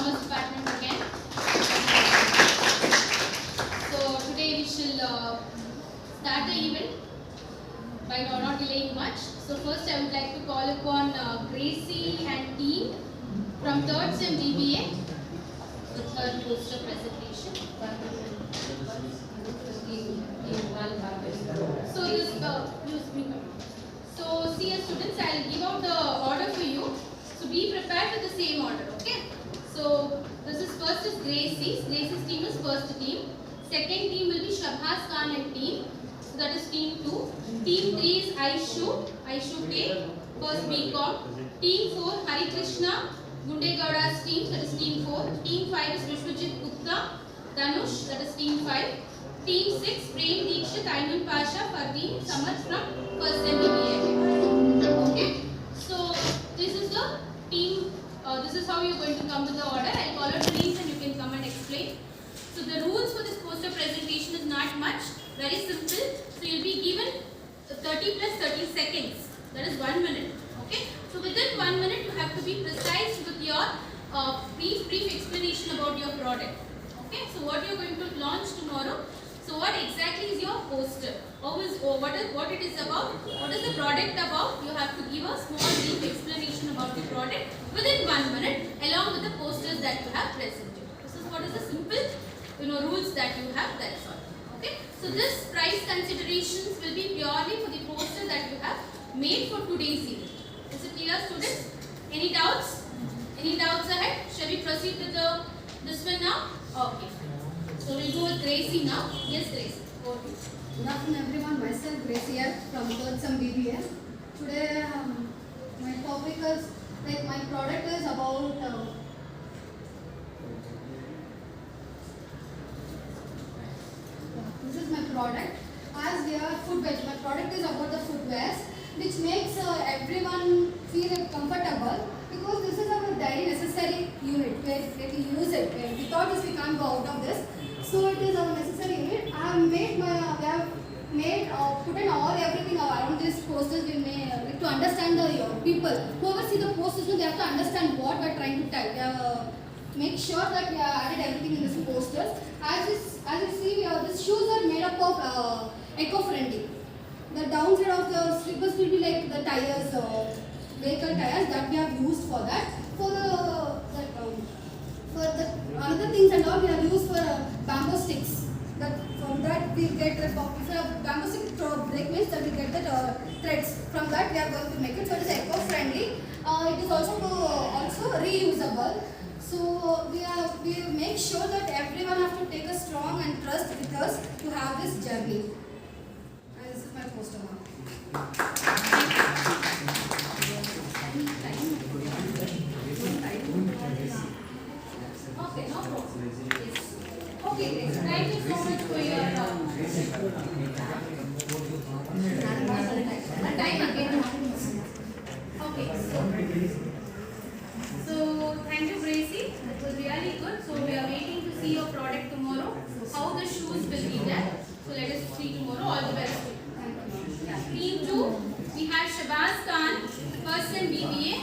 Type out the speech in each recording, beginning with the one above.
Commerce Department again. So today we shall start the event by not delaying much. So first I would like to call upon Gracie and team from 3rd Sem BBA, the third poster presentation. So this so see students, I will give out the order for you. So be prepared with the same order, okay? So this is first is Gracie's team is first team. Second team will be Shabhas Khan and team. So that is team 2. Team 3 is Aishu K, first BCom. Team 4 Hari Krishna, Gunde Gowda's team, that is team 4. Team 5 is Vishwajit Gupta, Danush, that is team 5. Team 6 Prem Deekshit, Ayman Pasha, Fardeen Samad from first MBBA. Okay, so this is the team. This is how you are going to come to the order. I'll call out the names and you can come and explain. So the rules for this poster presentation is not much, very simple. So you'll be given 30 plus 30 seconds. That is 1 minute. Okay. So within 1 minute you have to be precise with your brief explanation about your product. Okay. So what you are going to launch tomorrow. So what exactly is your poster? What it is about? What is the product about? You have to give a small brief explanation about the product within 1 minute along with the posters that you have presented. This is what is the simple rules that you have, that's all. Okay. So this price considerations will be purely for the poster that you have made for today's event. Is it clear, students? Any doubts? Any doubts ahead? Shall we proceed with this one now? Okay. So we'll go with Gracie now. Yes, Gracie. Okay. Good afternoon everyone, myself Gracie here from 3rd Sem BBA. Today my topic is, my product is about this is my product. As we are footwear, my product is about the footwear which makes everyone feel comfortable, because this is our daily necessary unit where we use it. Without this we can't go out of this. So it is our necessary unit. I have put in everything around these posters. We may to understand the people. Whoever see the posters, they have to understand what we are trying to tell. We have make sure that we have added everything in this posters. As you see, these shoes are made up of eco-friendly. The downside of the slippers will be like the tires, vehicle tires that we have used for that. For the other things and all we have used for bamboo sticks. From that we get the bamboo stick break means that we get the threads. From that we are going to make it. So it is eco-friendly. It is also reusable. So we make sure that everyone has to take a strong and trust with us to have this journey. And this is my poster now. Okay, no problem. Yes. Okay, Grace. Thank you so much for your time again. Okay. So thank you, Gracie. It was really good. So we are waiting to see your product tomorrow. How the shoes will be there. So let us see tomorrow. All the best. Yeah. Team 2, we have Shabazz Khan, first Sem BBA.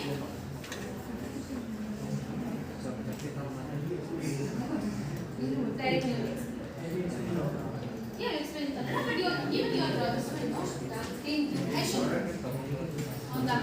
Directly. Yeah, explain Kannada, but you are given your this one, no? I show on that.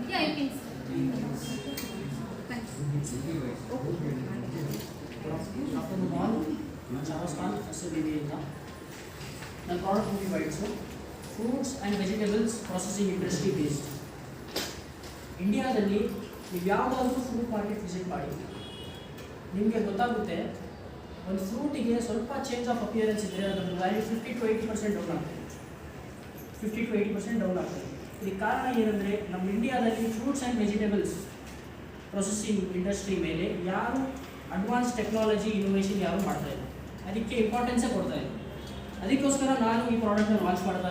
Yeah, you can. Thanks. Afternoon all, I'm Shabazz Khan, SBBA. My product will be white soap, fruits and vegetables processing industry based. ಇಂಡಿಯಾದಲ್ಲಿ ನೀವು ಯಾವುದಾದ್ರೂ fruit market visit ಮಾಡಿ ನಿಮಗೆ ಗೊತ್ತಾಗುತ್ತೆ ಒಂದು ಫ್ರೂಟಿಗೆ ಸ್ವಲ್ಪ change of appearance ಇದ್ದರೆ ಅದರ ವ್ಯಾಲ್ಯೂ 50 to 80% ಡೌನ್ ಆಗ್ತದೆ. 50 to 80% ಡೌನ್ ಆಗ್ತದೆ. ಇದಕ್ಕೆ ಕಾರಣ ಏನಂದರೆ ನಮ್ಮ ಇಂಡಿಯಾದಲ್ಲಿ fruits and vegetables processing industry ಮೇಲೆ ಯಾರು ಅಡ್ವಾನ್ಸ್ ಟೆಕ್ನಾಲಜಿ ಇನೋವೇಷನ್ ಯಾರು ಮಾಡ್ತಾ ಇಲ್ಲ, ಅದಕ್ಕೆ ಇಂಪಾರ್ಟೆನ್ಸೇ ಕೊಡ್ತಾ ಇಲ್ಲ. ಅದಕ್ಕೋಸ್ಕರ ನಾನು ಈ ಪ್ರಾಡಕ್ಟ್ನ ಲಾಂಚ್ ಮಾಡ್ತಾ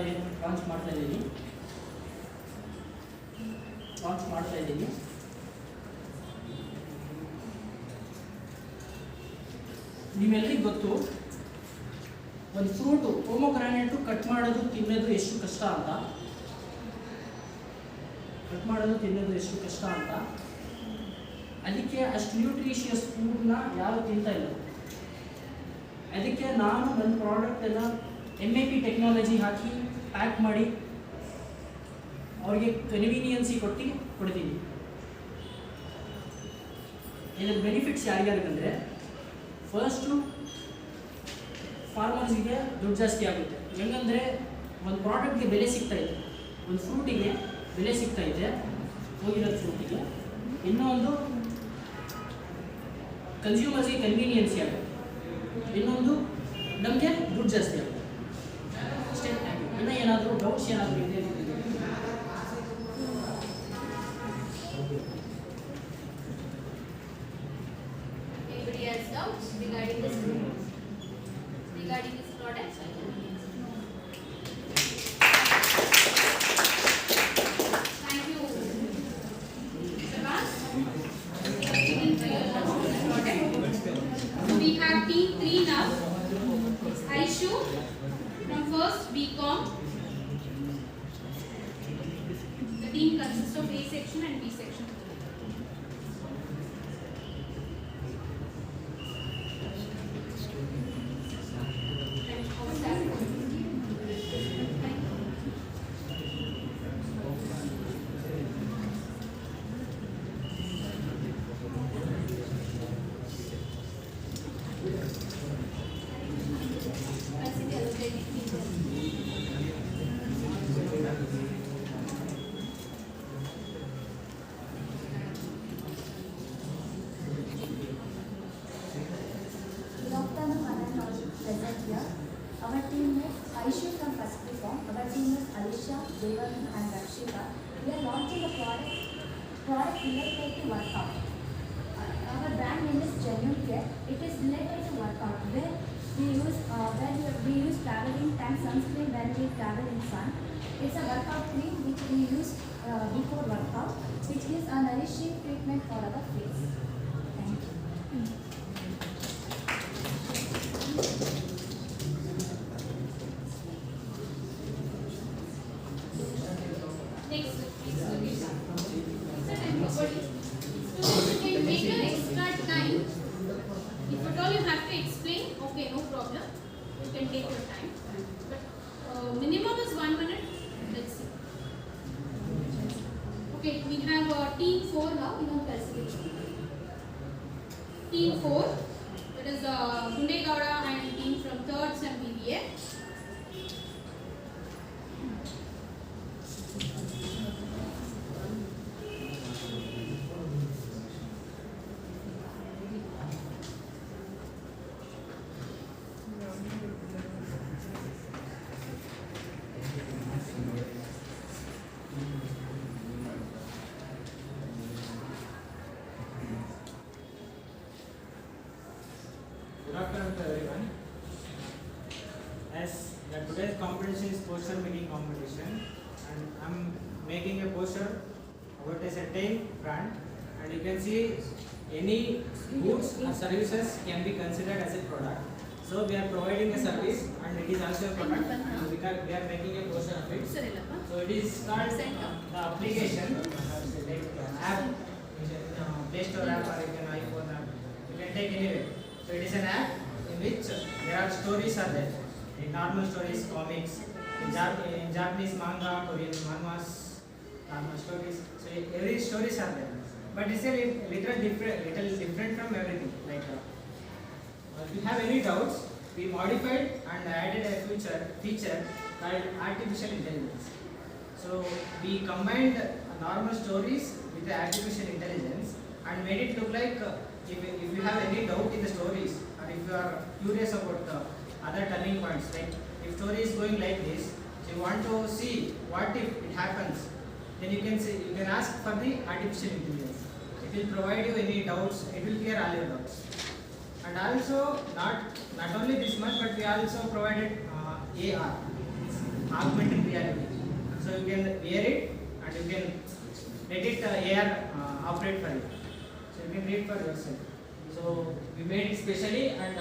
ಇದ್ದೀನಿ. ನಿಮ್ಮೆಲ್ಲರಿಗೂ ಗೊತ್ತು, ಒಂದು ಫ್ರೂಟು ಪೊಮೊಗ್ರಾನೇಟು ಕಟ್ ಮಾಡೋದು ತಿನ್ನೋದು ಎಷ್ಟು ಕಷ್ಟ ಅಂತ. ಅದಕ್ಕೆ ಅಷ್ಟು ನ್ಯೂಟ್ರಿಷಿಯಸ್ ಫುಡ್ನ ಯಾರು ತಿಂತಾ ಇಲ್ಲ. ಅದಕ್ಕೆ ನಾನು ನನ್ನ ಪ್ರಾಡಕ್ಟನ್ನು MAP ಟೆಕ್ನಾಲಜಿ ಹಾಕಿ ಪ್ಯಾಕ್ ಮಾಡಿ ಅವ್ರಿಗೆ ಕನ್ವೀನಿಯನ್ಸಿ ಕೊಡ್ತೀನಿ. ಇದರ ಬೆನಿಫಿಟ್ಸ್ ಯಾರ್ಯಾರಿಗಂದರೆ, ಫಸ್ಟು ಫಾರ್ಮರ್ಸ್ಗೆ ದುಡ್ಡು ಜಾಸ್ತಿ ಆಗುತ್ತೆ. ಹೆಂಗಂದರೆ ಒಂದು ಪ್ರಾಡಕ್ಟ್ಗೆ ಬೆಲೆ ಸಿಗ್ತಾಯಿದೆ, ಒಂದು ಫ್ರೂಟಿಗೆ ಬೆಲೆ ಸಿಗ್ತಾಯಿದೆ, ಹೋಗಿರೋ ಫ್ರೂಟಿಗೆ. ಇನ್ನೊಂದು ಕನ್ಸ್ಯೂಮರ್ಸ್ಗೆ ಕನ್ವೀನಿಯನ್ಸಿ ಆಗುತ್ತೆ, ಇನ್ನೊಂದು ನಮಗೆ ದುಡ್ಡು ಜಾಸ್ತಿ ಆಗುತ್ತೆ ಅಷ್ಟೇ. ಇನ್ನೂ ಏನಾದರೂ ಡೌಟ್ಸ್ ಏನಾದರೂ ಇದೆ? Anybody has doubts regarding this product? Thank you, Shabazz. We have team 3 now. Aishu from first BCom. The team consists of A section and B section. Our teammates Aishu from first BCom, our teammates Alisha, Devan and Rakshika. We are launching a product related to workout. Our brand name is Genuine Care. It is related to workout where we use traveling time sunscreen when we travel in sun. It's a workout cream which we use before workout, which gives a nourishing treatment for our face. Thank you. Next, students can make an extra time. If at all you have to explain, okay, no problem. You can take your time. But minimum is 1 minute. Let's see. Okay, we have team 4 now. Team 4. That is Gunde Gowda and team from 3rd SEM BBA. Good afternoon to everyone. As today's competition is poster making competition, and I'm making a poster about a certain brand, and you can see any goods or services can be considered as a product. So we are providing a service, and it is also a product, and we are making a poster of it. So it is called the application, like app, Play Store app, or you can iPhone app. You can take anywhere. So it is an app in which there are stories are there. In normal stories, comics, in Japanese manga, Korean manhwas, normal stories. So every stories are there. But it's a little different from everything. Like if you have any doubts, we modified and added a feature called artificial intelligence. So we combined normal stories with the artificial intelligence and made it look like if you have any doubt in the stories, or if you are curious about other turning points, like if story is going like this, so you want to see what if it happens, then you can ask for the artificial intelligence. It will provide you any doubts, it will clear all your doubts. And also not only this much, but we also provided AR, augmented reality. So you can wear it and you can let it AR operate for you. So you can read for yourself. So we made it specially, and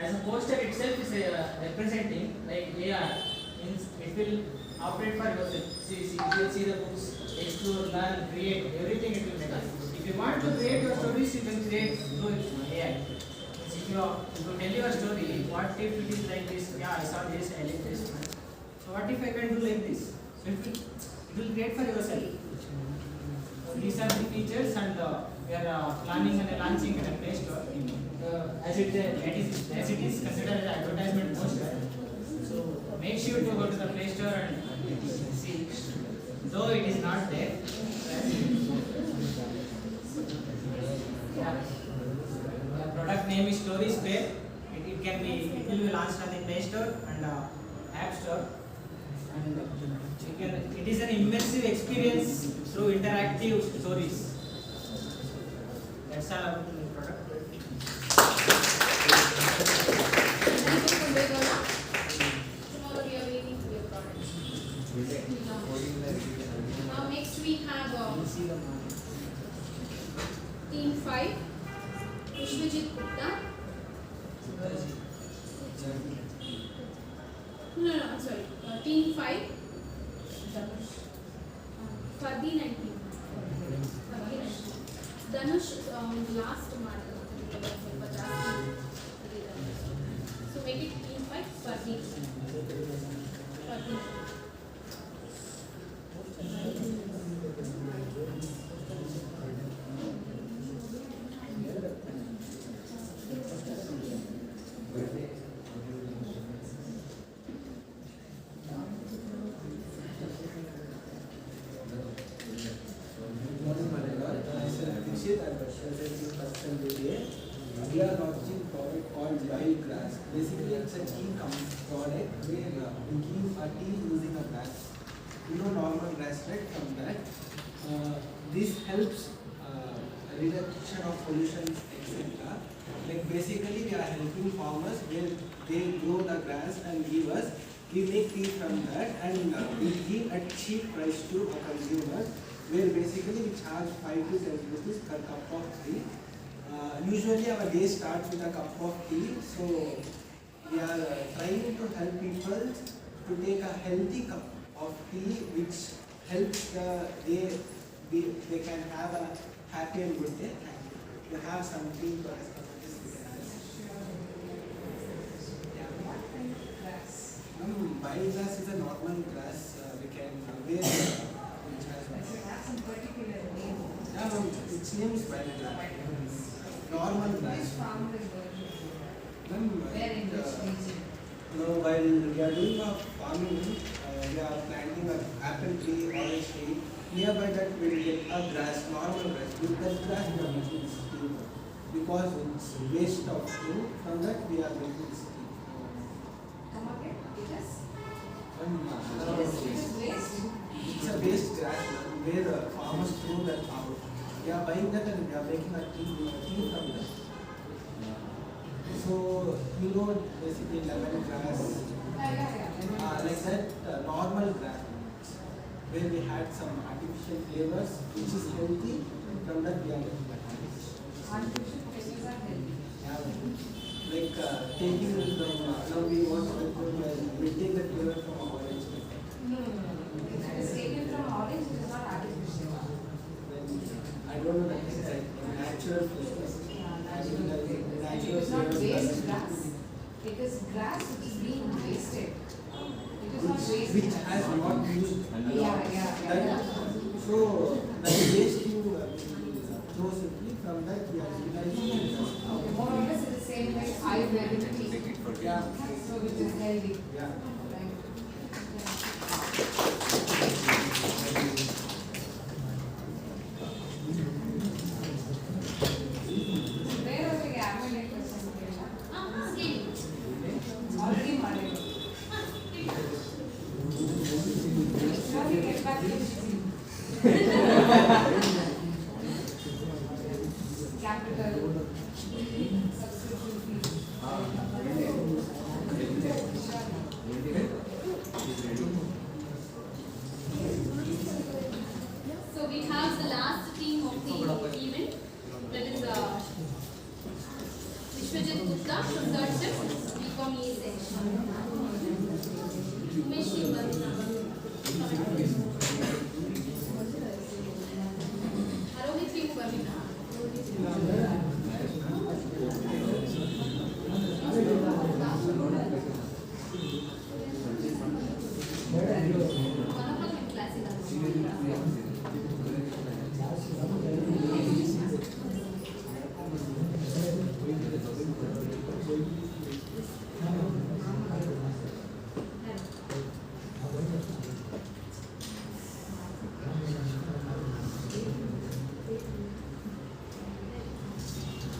as a poster itself is representing like AR, means it will operate for yourself. See, you will see the books, explore, learn, create, everything it will make. If you want to create your stories, you can create through AI. If you tell your story, what if it is like this? Yeah, I saw this, I like this. So what if I can do like this? So it will create for yourself. So these are the features, and we are planning and launching in a Play Store. As it is considered as an advertisement poster. So make sure to go to the Play Store and see. Though it is not there. The product name is StorySphere. It will be launched on the Play Store and App Store. And it is an immersive experience through interactive stories. That's all about the product. Tomorrow we are waiting for your product. Now next we have team 5, Vishwajit Gupta. No, I'm sorry. Team 5, Fardeen and team. Dhanush last model. So make it team 5, Fardeen. We are launching a product called Wild Grass. Basically, it's a tea product where we give a tea using a grass. You know normal grass, right? From that, this helps reduction of pollution, etc. Like basically, we are helping farmers where they grow the grass and give us. We make tea from that, and we give a cheap price to a consumer. Where basically we charge 5 to 10 rupees per cup of tea. Usually our day starts with a cup of tea, so we are trying to help people to take a healthy cup of tea, which helps they can have a happy and good day. You have something to ask about this? Wild grass is a normal grass we can wear, which has some particular name. Yeah, its name is wild grass. Normal grass. While we are doing a farming, we are planting an apple tree, orange tree. Nearby that we will get a grass, normal grass. With that grass we are making steam. Because it's waste of food, from that we are making steam. It's a waste grass where farmers throw that out. We are buying that and we are making a tea from that. So, you know, basically lemon grass, like that normal grass, where we had some artificial flavors, which is healthy, from that we are making that artificial flavors are healthy. Yeah, like taking from, now we want to we take the flavor from orange. No. It is taken from orange, it is not artificial. I don't know that is like natural flavors. It is not waste grass. It is grass which is being wasted. It is not waste. Which has not used. Yeah. So the waste you throw simply from that we are utilizing. Okay, more or less it is same like Ayurvedic tea. Yeah. So which is healthy. Yeah. Where was the cabinet presentation? Already Monday. Surely get back to capital subscription Umesh Singh Bhavina. Arohit Singh Bhavina. One of them in classical.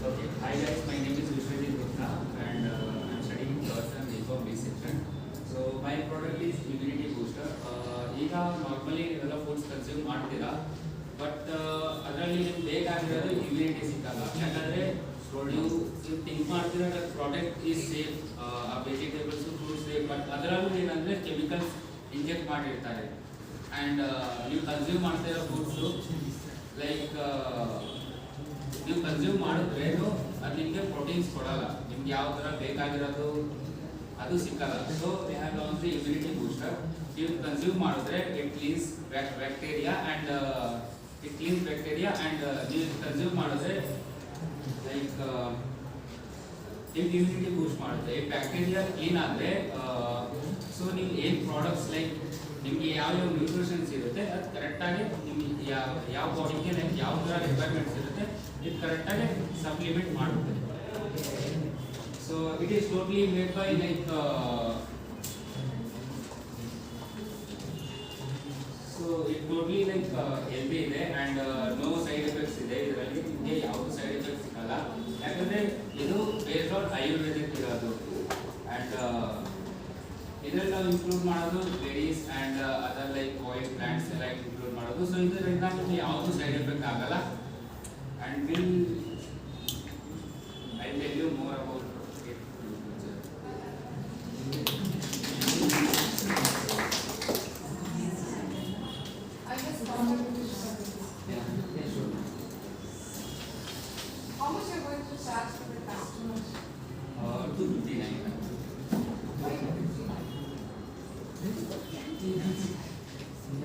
Okay, hi guys, my name is Vishwajit Gupta and I'm studying third sem BCom B section. So my product is immunity booster. ಈಗ normally ನೀವೆಲ್ಲ foods consume ಮಾಡ್ತೀರಾ but ಅದರಲ್ಲಿ ನಿಮ್ಗೆ ಬೇಕಾಗಿರೋದು immunity ಸಿಕ್ಕಲ್ಲ ಯಾಕಂದರೆ ನೀವು think ಮಾಡ್ತೀರಾ ದಟ್ ಪ್ರಾಡಕ್ಟ್ ಈಸ್ ಸೇಫ್ ಆ ವೆಜಿಟೇಬಲ್ಸ್ ಫ್ರೂಟ್ಸ್ ಸೇಫ್ ಬಟ್ ಅದರಲ್ಲೂ ಏನಂದರೆ ಕೆಮಿಕಲ್ಸ್ ಇಂಜೆಕ್ಟ್ ಮಾಡಿರ್ತಾರೆ ಆ್ಯಂಡ್ ನೀವು ಕನ್ಸ್ಯೂಮ್ ಮಾಡ್ತಿರೋ ಫುಡ್ಸು ಲೈಕ್ ನೀವು ಕನ್ಸ್ಯೂಮ್ ಮಾಡಿದ್ರೇನು ಅದು ನಿಮಗೆ ಪ್ರೋಟೀನ್ಸ್ ಕೊಡಲ್ಲ ನಿಮ್ಗೆ ಯಾವ ಥರ ಬೇಕಾಗಿರೋದು ಅದು ಸಿಕ್ಕಲ್ಲ so we have launch the immunity booster ನೀವು ಕನ್ಸ್ಯೂಮ್ ಮಾಡಿದ್ರೆ ಇಟ್ ಕ್ಲೀನ್ಸ್ ಬ್ಯಾಕ್ಟೀರಿಯಾ ಆ್ಯಂಡ್ ನೀವು ಕನ್ಸ್ಯೂಮ್ ಮಾಡಿದ್ರೆ ಲೈಕ್ ನಿಮ್ಗೆ ಇಮ್ಯುನಿಟಿ ಬೂಸ್ಟ್ ಮಾಡುತ್ತೆ ಈ ಬ್ಯಾಕ್ಟೀರಿಯಾ ಕ್ಲೀನ್ ಆದರೆ ಸೊ ನೀವು ಏನು ಪ್ರಾಡಕ್ಟ್ಸ್ ಲೈಕ್ ನಿಮಗೆ ಯಾವ್ಯಾವ ನ್ಯೂಟ್ರಿಷನ್ಸ್ ಇರುತ್ತೆ ಅದು ಕರೆಕ್ಟಾಗಿ ನಿಮಗೆ ಯಾವ ಬಾಡಿಗೆ ಲೈಕ್ ಯಾವ ಥರ ರಿಕ್ವೈರ್ಮೆಂಟ್ಸ್ ಇರುತ್ತೆ ಇದು ಕರೆಕ್ಟಾಗಿ ಸಪ್ಲಿಮೆಂಟ್ ಮಾಡುತ್ತೆ so it is totally made by like so it totally like healthy ಇದೆ ಆ್ಯಂಡ್ ನೋ ಸೈಡ್ ಎಫೆಕ್ಟ್ಸ್ ಇದೆ ಇದರಲ್ಲಿ ನಿಮಗೆ ಯಾವುದು ಸೈಡ್ ಎಫೆಕ್ಟ್ಸ್ ಸಿಗಲ್ಲ ಯಾಕಂದರೆ ಇದು ಬೇಸ್ಡ್ ಆನ್ ಆಯುರ್ವೇದಿಕ್ ಇರೋದು ಆ್ಯಂಡ್ ಇದರಲ್ಲಿ ನಾವು ಇನ್ಕ್ಲೂಡ್ ಮಾಡೋದು berries and other like oil plants ಎಲ್ಲ ಇನ್ಕ್ಲೂಡ್ ಮಾಡೋದು ಸೊ ಇದರಿಂದ ನಿಮಗೆ ಯಾವುದು ಸೈಡ್ ಎಫೆಕ್ಟ್ ಆಗಲ್ಲ and will I tell you more about it. I just wanted to how much you're going to charge for the customers? 259. Why 259?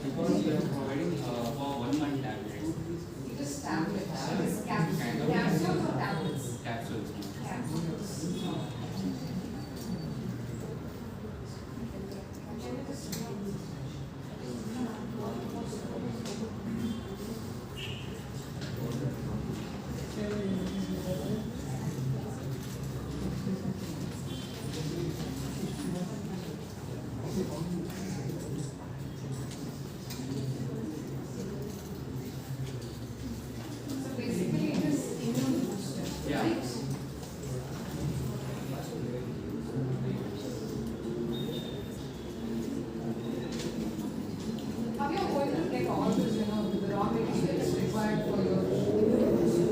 Because we are providing for 1 month tablets. It is tablets. It's Kind of. capsules or tablets? Capsules. Capsules. Can you just So basically it is immune booster, Yeah. right? How you are going to get all this, the raw materials required for your immune booster?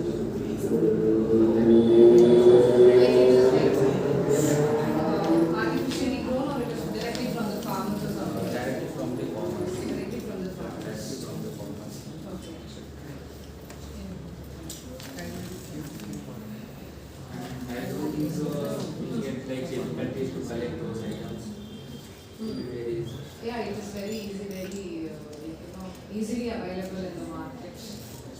Like it is artificially grown or it is directly from the farmers or something? Directly from the farmers. Directly from the farmers. Directly from the farmers. Okay. I don't think so. We get like difficulties to collect those items. Very easy. Yeah, it is very easy, very easily available in the market.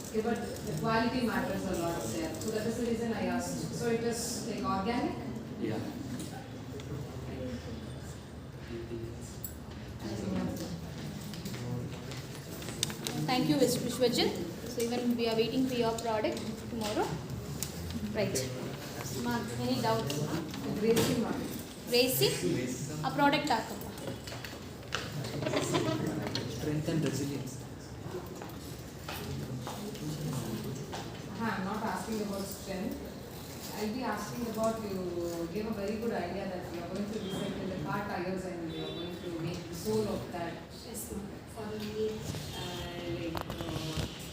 Okay, but the quality matters a lot there. So that is the reason I asked. So it is like organic? Yeah. Thank you, Vishwajit. So even we are waiting for your product tomorrow. Right. Ma, any doubts? Racing one. Racing? A product ಹಾಕಪ್ಪ. Strength and resilience. I'm not asking about strength. I'll be asking about you gave a very good idea that you are going to recycle the car tires and you are going to make the sole of that. Yes, ma'am. For me,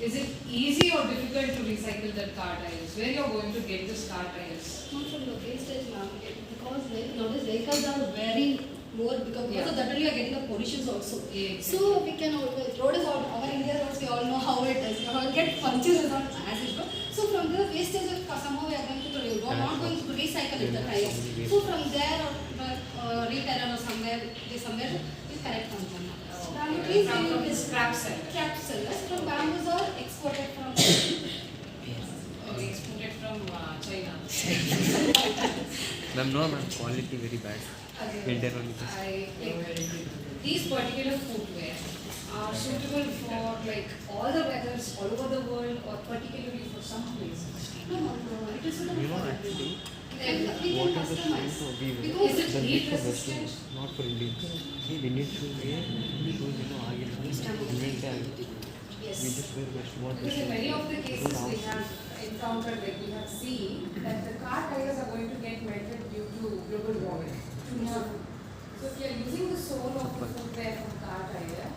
Is it easy or difficult to recycle that car tires? Where you are going to get this car tires? not from the wastage market because nowadays vehicles are very more because Yeah. of that only we are getting the pollutions also. Yeah, So we can road is out our India roads we all know how it is. We all get punctures is not as usual. So from the wastage somehow we are going to not going to recycle it the tires. So from there return or somewhere is correct అనుకున్నా. దాని From please scrap cell. scrap sellers from bamboos are exported from Exported from China. Ma'am, no, ma'am. Quality very bad. Filter only. These particular footwear are suitable for like all the weathers all over the world or particularly for some places. no, it is suitable You know, for actually, we can customize because Is it the heat need for resistant? Western, not for Indians. See, we need to wear shoes, you know, Yes. we just wear West, what Because in many of the cases we have encountered, like we have seen, that the car tires are going to get melted due to global warming. So if you are using the sole of the footwear from car tire,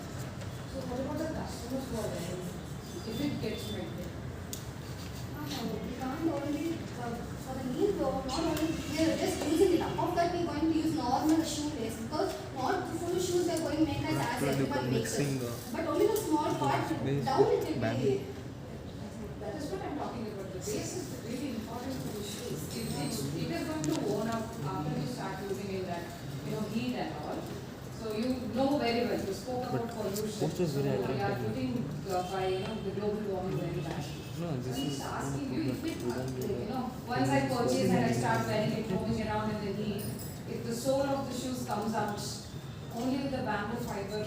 so what about the customers who are wearing it? If it gets melted? we can't only for the need though, not only we are just using it. Above that we are going to use normal shoelace because not the full shoes we are going to make as everyone makes it. But only the small part down it will be. That is what I'm talking about. The base is really important for the shoes. It is going to worn out after you start using it that, heat and all. So you know very well, you spoke about pollution. Most is very So we are attractive. putting by, the global warming very bad. No, this I'm is just asking you if it, we don't do that. once I purchase and I start wearing it, roaming around in the heat, if the sole of the shoes comes out only with the bamboo fiber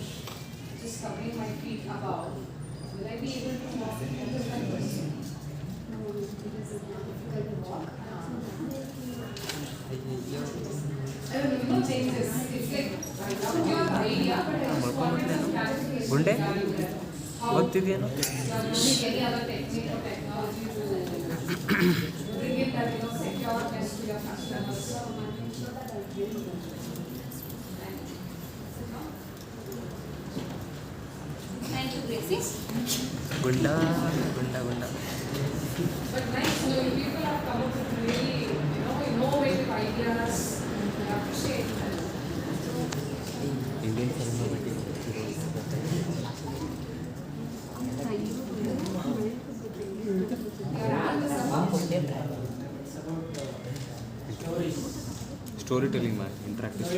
just covering my feet above, will I be able to walk? What is my question? No, it is difficult to walk. I don't know, changes. It's like, I love your idea, but I just wanted some clarification. ಗುಂಡೆ? regarding that. How ಗೊತ್ತಿದೆಯೇನೋ? you are using any other technique or technology to bring in that, secureness to your customers. Thank you, Gracie. ಗುಂಡ. But nice, people have come up with really, innovative ideas. I appreciate that. Indian cinema ಬಗ್ಗೆ Your app is about story telling ma'am interactive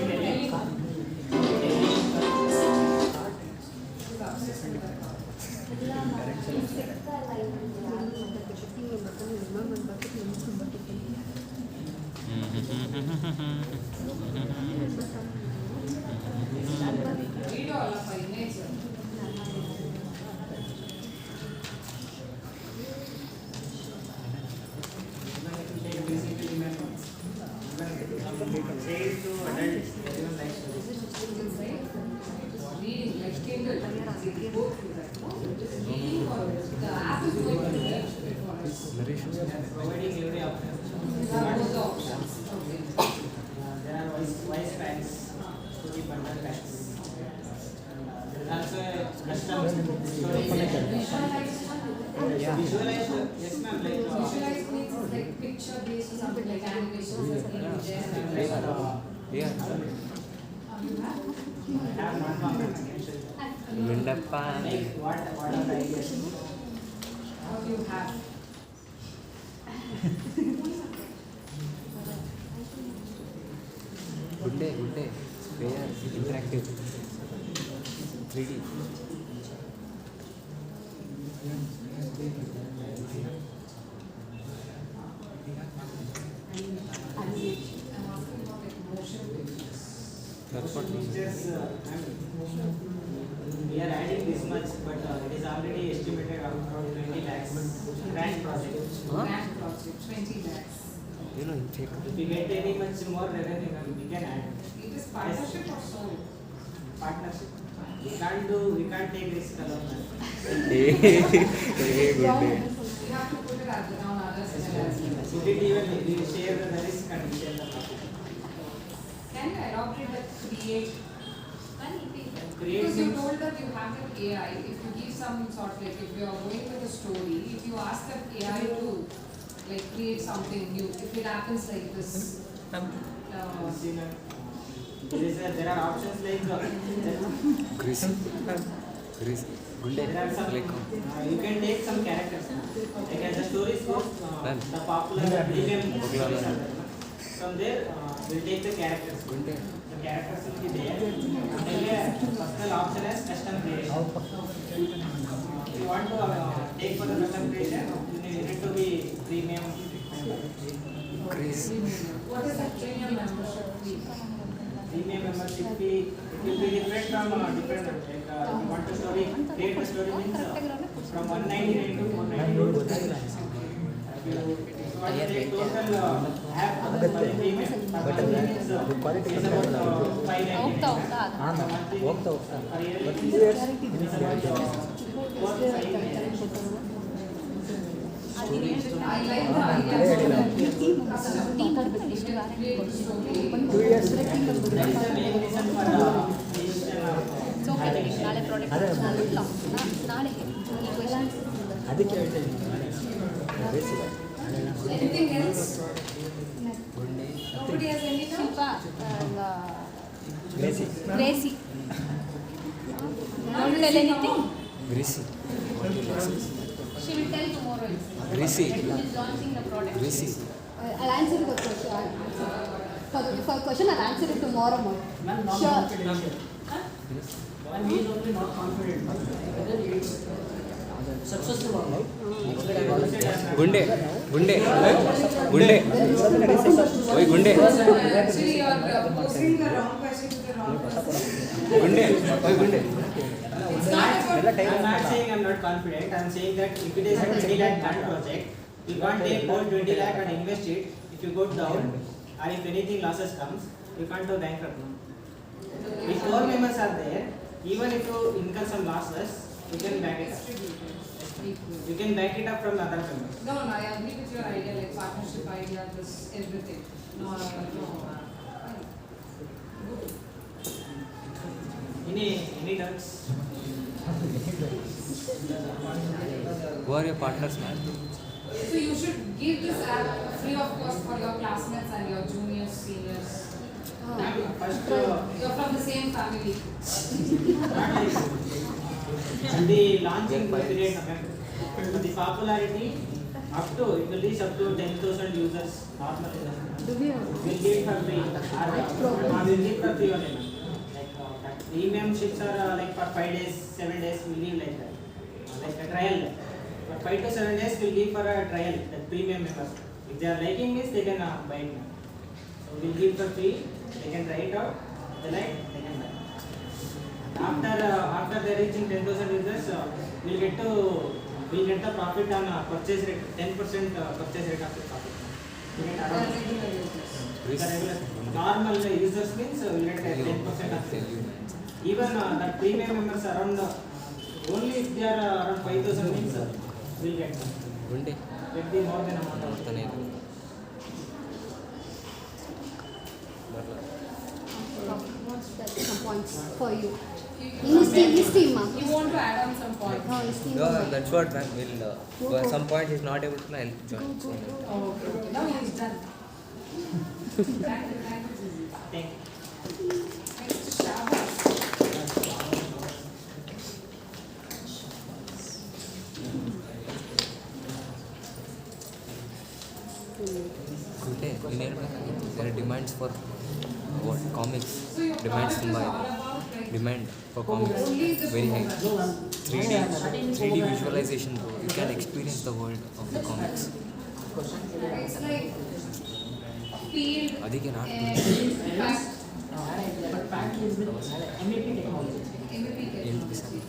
read all of our nature. Reading, like Kindle, book, reading or the app is going to read for us. Naresh Providing every option. These are both the options. Okay. There are wise packs, story bundle packs. There is also a custom story section. Visualized, yes ma'am, like Visualize means it's like picture based or something like animation. You Yeah. have? I have one more I can show you. Gundappa Like what are the ideas? What do you have? ಗುಡ್ಡೆ ಸ್ಪೇಯರ್ interactive 3D I'm asking about like motion pictures. that's what Pictures, we are adding this much, but it is already estimated around 20 lakhs. Grant project. Huh? Grant project, 20 lakhs. you know check If we get any much more revenue, we can add It is partnership or sole? partnership. We can't take risk alone. ಗುಡ್ಡೆ You have to put it at the down others as well. Put it even, we share the risk and we share the profit. Can you elaborate that create? Create Because you means- told that you have that AI, if you give some sort of like, if you are going with a story, if you ask that AI to like create something new, if it happens like this. See, ma'am, there are options like grease ಗುಡ್ಡೆ there are some click you can take some characters. Like as the stories goes, Ma'am. the popular premium stories are there. From there, we'll take the characters. ಗುಡ್ಡೆ The characters will be there. And then personal option as custom creation. If you want to take for the custom creation, you need to be premium member. What is that premium membership fee? Premium membership fee, it will be different from different. Like if you want to create a story means from 199 to 199. If you want to take total app monthly payment, per monthly means is about 599. Per year it is about 459. I like the idea of custom. That is the main reason for ನಾಳೆ product ನಾಳೆ ಈ question ಅದಕ್ಕೆ ಹೇಳ್ತೇನೆ Anything else? Nobody has any doubt? Shilpa Gracy Gracy don't tell anything. Gracy She will tell tomorrow. Greasy. She is launching the product. Gracy I'll answer the question. For question, I'll answer it tomorrow morning. Man, not Sure. confidential. When he is only not confident, whether it's successful or not. ಗುಂಡೆ ಗುಂಡೆ ಗುಂಡೆ ಓಯ್ ಗುಂಡೆ Actually, you are posing the wrong question to the wrong person. ಗುಂಡೆ ಓಯ್ ಗುಂಡೆ It's not about I'm not saying I'm not confident. I'm saying that if it is a 20 lakh land project, you can't take whole 20 lakh and invest it. If you go down, or if anything losses comes, you can't go bankrupt. If 4 members are there, even if you incur some losses, you can back it up. You can back it up from other members. No, I agree with your idea, like partnership idea, this everything. No. Any doubts? Who are your partners, man? So you should give this app free of cost for your classmates and your juniors, seniors. First, You're from the same family. the launching period, the popularity up to it will reach up to 10,000 users normally. We'll give for free. We'll give for free only. Like premium ships are like for 5 days, 7 days. We'll give like that, like a trial. For 5 to 7 days, we'll give for a trial. The premium members, if they are liking this, they can buy it now. So we'll give for free. They can try it out. If they like, they can buy. After they reaching 10,000 users, we'll get the profit on purchase rate, 10% purchase rate of the profit. We get around the regular normal users means we'll get 10% of it. Even the premium members around only if they are around 5,000 means we'll get ಗುಂಡೆ the more than amount of ಬರ್ತಾನೆ ಇದು ಬರಲ್ಲ Some points for you. His team, ma'am. You want to add on some points? No, his team. No, that's what man will some point is not able to I'll join. So, Oh, okay. Now he is done. Thank you, Suzy. Thank you. Next, Shabas. ಗುಂಡೆ ನೀನು ಹೇಳ್ಬೇಕಾಗಿತ್ತು there are demands for what comics So your demands product is ತುಂಬ all ಇದೆ about like demand for comics only the very high book. 3D visualization bro you can experience the world of the comics It's like field ಅದಕ್ಕೆ ನಾನು fact, But packaging is with MEP technology, MVP kit.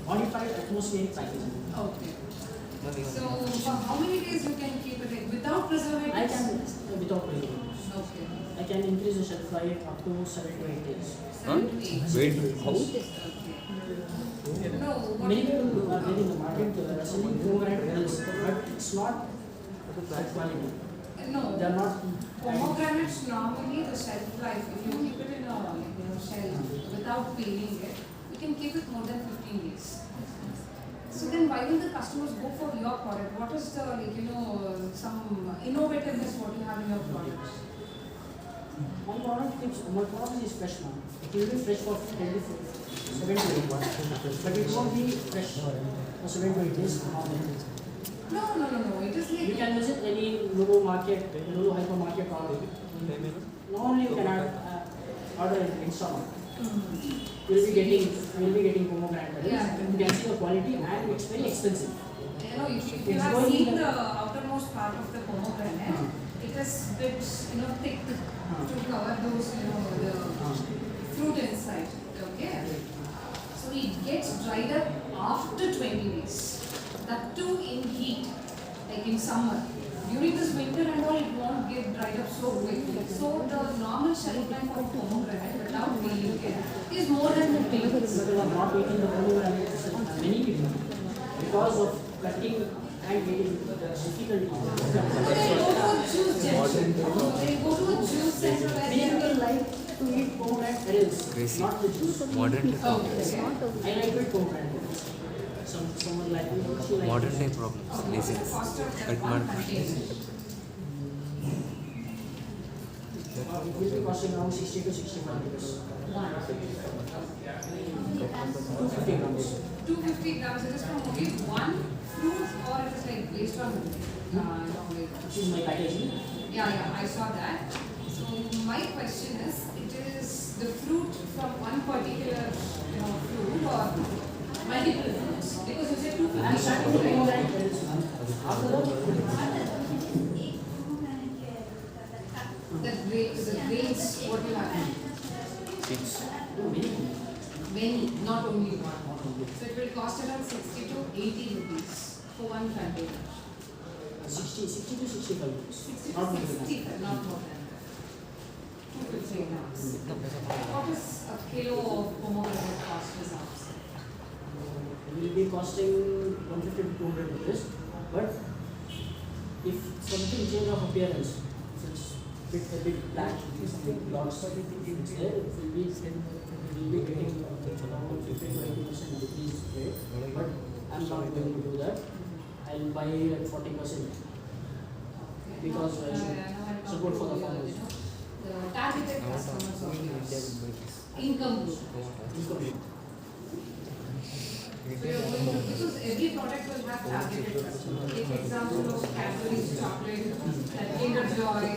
modified atmospheric packaging. Okay. ಮತ್ತೆ So for how many days you can keep it without preservatives? I can, without preservatives, Okay. I can increase the shelf life up to 7 to 8 days. Huh? Wait, how? No, what Many people are there in the market selling pomegranate pills, but it's not that quality. no. They are not. Pomegranates normally the shelf life, if you keep it in a shell without peeling it, you can keep it more than 15 days. So then why will the customers go for your product? What is the some innovativeness what you have in your product? My product is fresh now. It will be fresh for 7 to 8 months, but it won't be fresh for 7 to 8 days. No. It is like You can visit any Lulu market, Lulu hypermarket or not only you can add order in Instamart. You'll be getting pomegranate petals. Yeah. You can see the quality and it's very expensive. You know, if you It's have going seen in the outermost part of the pomegranate, it is bit, thick to cover those, the fruit inside. Okay? So it gets dried up after 20 days. That too in heat, like in summer. During this winter and all, it won't get dried up so quickly. So the normal shelf life of pomegranate without peeling it is more than 50 years. But they are not eating the pomegranate itself. Many people because of cutting and getting the difficulty. They go to a juice center. They go to a juice center where they People like to eat pomegranate petals, Crazy. not the juice. Modern day Oh, problems. okay. I like to eat pomegranate petals. Someone like me, she like Modern day problems. Laziness. Cost of that Cut one mark. container. It will be costing around 60 to 65 rupees. 250 grams. 250 grams. It is from only one fruit, or it is like based on This is my packaging. Yeah, I saw that. So my question is, it is the fruit from one particular fruit or multiple fruits? Because you said 250 I'm starting with grams, right? pomegranate petals. After that, The grades, what you have? Many, not only one. So it will cost around 60 to 80 rupees for one container. 60 to 65 rupees. 60 Not to more than that. 60, not more than that. 250 grams. What is a kilo of pomegranate cost is outside? It will be costing 150 to 200 rupees. But if something change of appearance, if it's a bit black, something lots of it there, it will be getting around 50 to 80% decrease rate. But I'm not going to do that. I'll buy at 40%. Because I should support for the farmers. The targeted customers of yours. Income group. So you're going to, because every product will have targeted customers. Take example of Cadbury's chocolate, Kinder Joy.